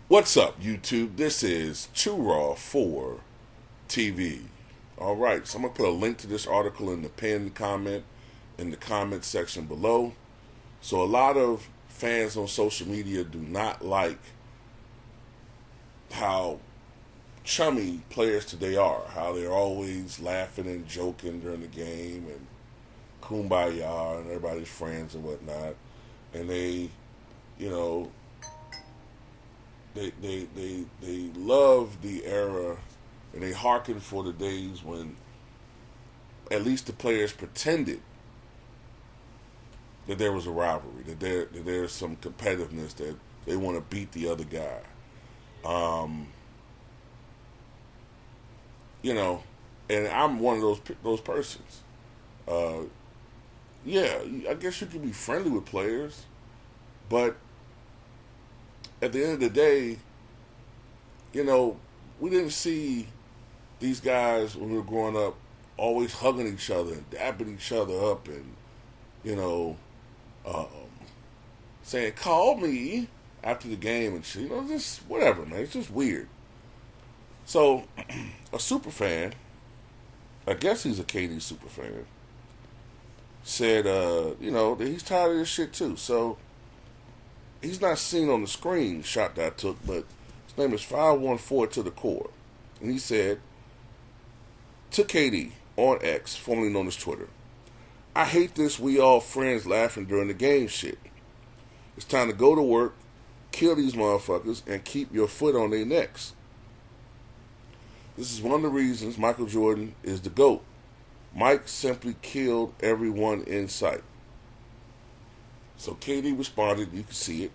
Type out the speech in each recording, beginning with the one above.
What's up, YouTube? This is Too Raw for TV. All right, so I'm going to put a link to this article in the pinned comment in the comment section below. So a lot of fans on social media do not like how chummy players today are, how they're always laughing and joking during the game and kumbaya and everybody's friends and whatnot. And they, you know, they love the era and they hearken for the days when at least the players pretended that there was a rivalry, that there's some competitiveness, that they want to beat the other guy. And I'm one of those persons. Yeah, I guess you can be friendly with players, but at the end of the day, we didn't see these guys when we were growing up always hugging each other and dapping each other up and, um, saying, call me after the game and shit. Just whatever, man. It's just weird. So, a super fan, I guess he's a KD super fan, said, that he's tired of this shit too. So, he's not seen on the screen shot that I took, but his name is 514 to the core. And he said, to KD on X, formerly known as Twitter, I hate this we all friends laughing during the game shit. It's time to go to work, kill these motherfuckers, and keep your foot on their necks. This is one of the reasons Michael Jordan is the GOAT. Mike simply killed everyone in sight. So KD responded, you can see it.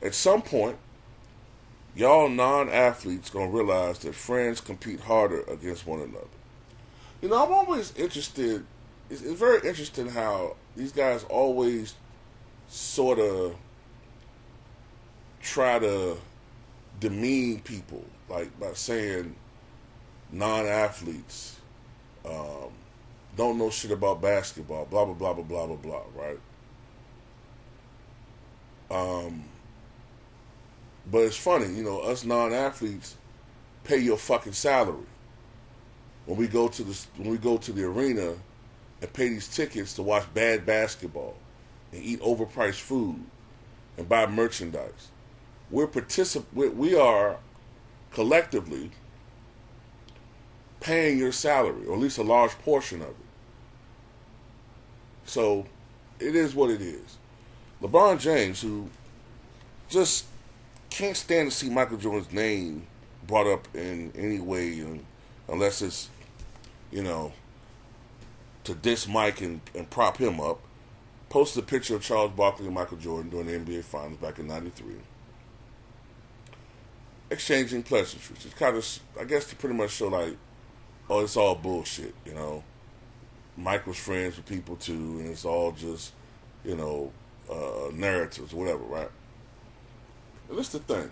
At some point, y'all non-athletes gonna realize that friends compete harder against one another. I'm always interested, it's very interesting how these guys always sort of try to demean people, like by saying non-athletes don't know shit about basketball, blah, blah, blah, blah, blah, blah, blah, right? But it's funny, us non-athletes pay your fucking salary. When we go to the arena and pay these tickets to watch bad basketball and eat overpriced food and buy merchandise, we are collectively paying your salary, or at least a large portion of it. So it is what it is. LeBron James, who just can't stand to see Michael Jordan's name brought up in any way, unless it's, to diss Mike and prop him up, posted a picture of Charles Barkley and Michael Jordan during the NBA Finals back in '93, exchanging pleasantries. It's kind of, I guess, to pretty much show like, oh, it's all bullshit, Mike was friends with people too, and it's all just, narratives or whatever, right? And that's the thing.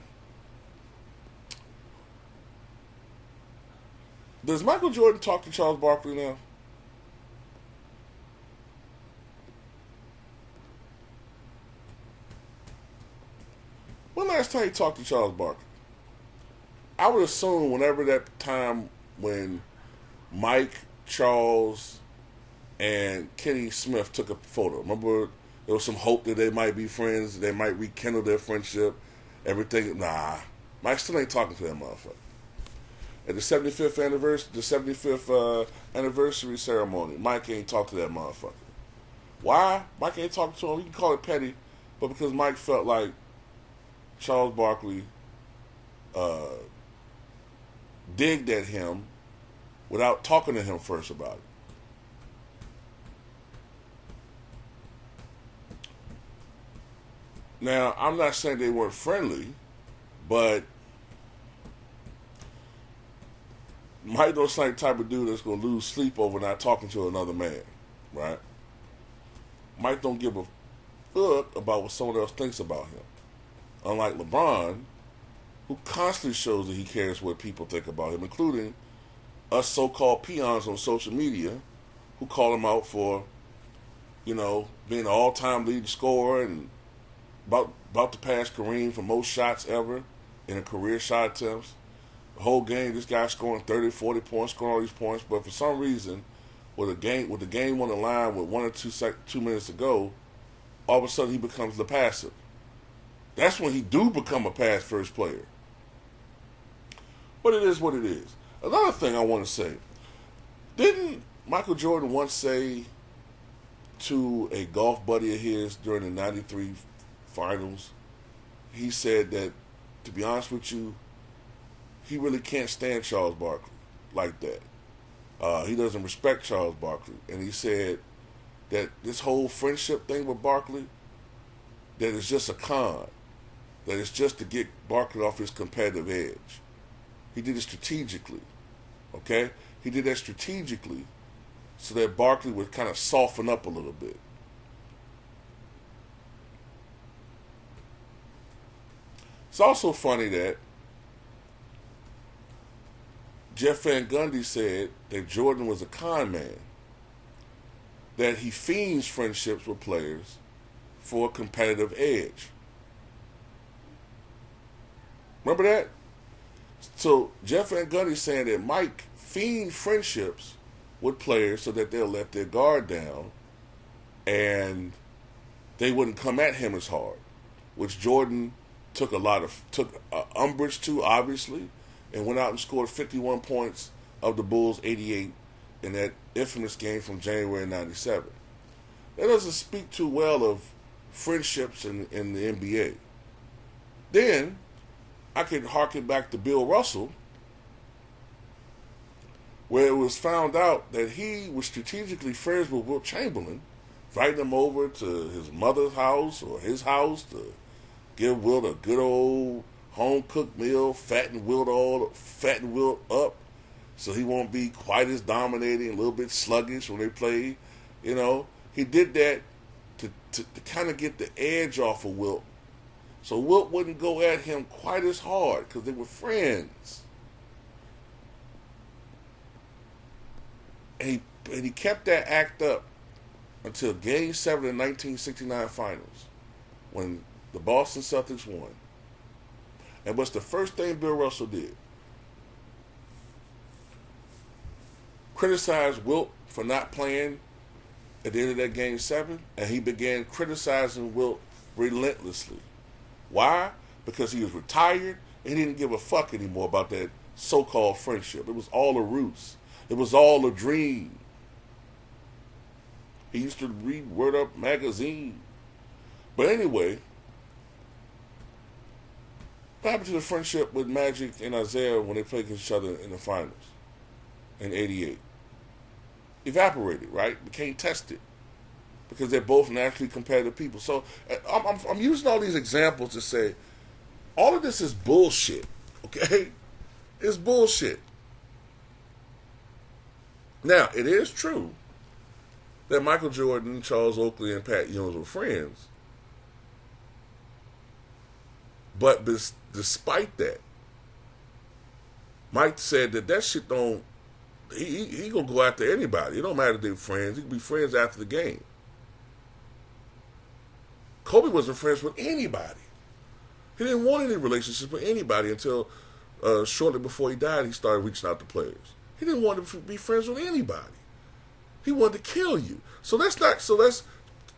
Does Michael Jordan talk to Charles Barkley now? When last time he talked to Charles Barkley? I would assume whenever that time when Mike, Charles, and Kenny Smith took a photo. Remember, there was some hope that they might be friends, they might rekindle their friendship, everything. Nah, Mike still ain't talking to that motherfucker. At the 75th anniversary ceremony, Mike ain't talked to that motherfucker. Why? Mike ain't talking to him. You can call it petty, but because Mike felt like Charles Barkley digged at him without talking to him first about it. Now, I'm not saying they weren't friendly, but Mike don't sound like the type of dude that's going to lose sleep over not talking to another man, right? Mike don't give a fuck about what someone else thinks about him. Unlike LeBron, who constantly shows that he cares what people think about him, including us so-called peons on social media who call him out for, being an all-time leading scorer and about to pass Kareem for most shots ever in a career shot attempts. The whole game, this guy scoring 30, 40 points, scoring all these points, but for some reason, with the game on the line with 2 minutes to go, all of a sudden he becomes the passive. That's when he do become a pass first player. But it is what it is. Another thing I want to say, didn't Michael Jordan once say to a golf buddy of his during the 93 finals, he said that, to be honest with you, he really can't stand Charles Barkley like that. He doesn't respect Charles Barkley. And he said that this whole friendship thing with Barkley, that it's just a con. That it's just to get Barkley off his competitive edge. He did it strategically. Okay? He did that strategically so that Barkley would kind of soften up a little bit. It's also funny that Jeff Van Gundy said that Jordan was a con man, that he feigns friendships with players for a competitive edge. Remember that? So Jeff Van Gundy saying that Mike feigned friendships with players so that they'll let their guard down and they wouldn't come at him as hard, which Jordan took umbrage to, obviously, and went out and scored 51 points of the Bulls' 88 in that infamous game from January 97. That doesn't speak too well of friendships in the NBA. Then, I could harken back to Bill Russell, where it was found out that he was strategically friends with Wilt Chamberlain, inviting him over to his mother's house or his house to give Wilt a good old home-cooked meal, fatten Wilt up so he won't be quite as dominating, a little bit sluggish when they play. You know, he did that to kind of get the edge off of Wilt, so Wilt wouldn't go at him quite as hard because they were friends. And he kept that act up until Game 7 of the 1969 Finals, when the Boston Celtics won. And what's the first thing Bill Russell did? Criticized Wilt for not playing at the end of that Game 7, and he began criticizing Wilt relentlessly. Why? Because he was retired and he didn't give a fuck anymore about that so-called friendship. It was all a ruse. It was all a dream. He used to read Word Up magazine. But anyway, what happened to the friendship with Magic and Isaiah when they played against each other in the finals in '88? Evaporated, right? Became tested because they're both naturally competitive people. So I'm using all these examples to say all of this is bullshit, okay? It's bullshit. Now, it is true that Michael Jordan, Charles Oakley, and Pat Ewing were friends. But despite that, Mike said that shit don't, he gonna go after anybody. It don't matter if they're friends. He can be friends after the game. Kobe wasn't friends with anybody. He didn't want any relationships with anybody until shortly before he died, he started reaching out to players. He didn't want to be friends with anybody. He wanted to kill you. So let's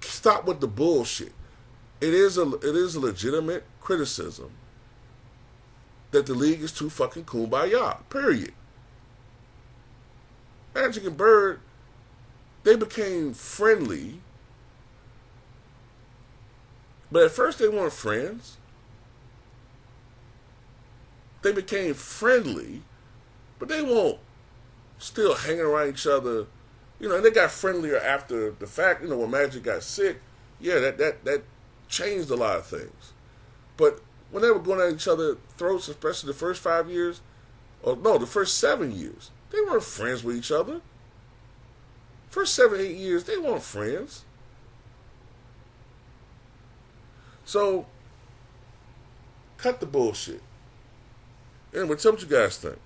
stop with the bullshit. It is a legitimate criticism that the league is too fucking kumbaya. Period. Magic and Bird, they became friendly, but at first they weren't friends. They became friendly, but they won't still hanging around each other. You know, and they got friendlier after the fact. You know, when Magic got sick, yeah, that changed a lot of things. But when they were going at each other's throats, especially the first 5 years, the first 7 years, they weren't friends with each other. First 7, 8 years, they weren't friends. So, cut the bullshit. Anyway, tell me what you guys think.